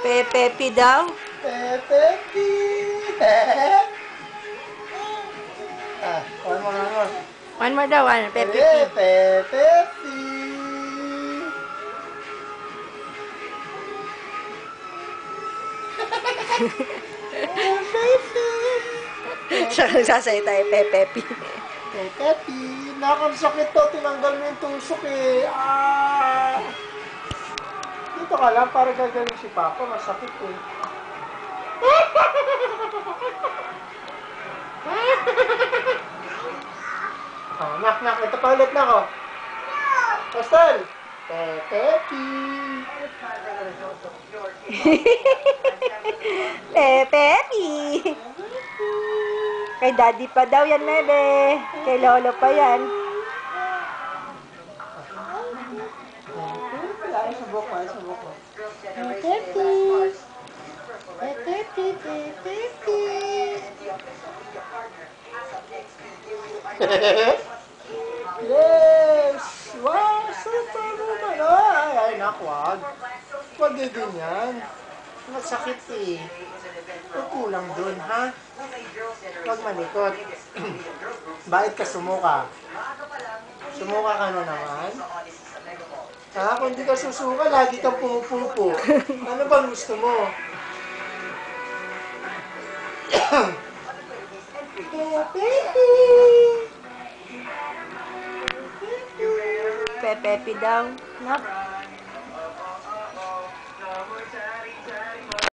Pepe daw. Pepe. One more, one more. One more daw, one. Pepe. Pepe. Siya nagsasalita eh, Pepe. Pepe. Nakakasakit to. Tinanggal mo yung tusok eh. Dito ka lang para gagaling si Papa. Masakit eh. Nak. Ito pa ulit na ako. Pastel. Pepe. Pepe. Kay daddy pa daw yan, bebe. Kay lolo pa yan. Subok mo. Yes! Wow! Super naman! Ay, nakwag. Huwag din yan. Masakit eh. Kulang dun, ha? Huwag malikot. Bakit ka sumuka? Sumuka ka na naman? Ha? Kung di ka susuka, lagi kang pumupupo. Ano bang gusto mo? Pepe daw. Nak.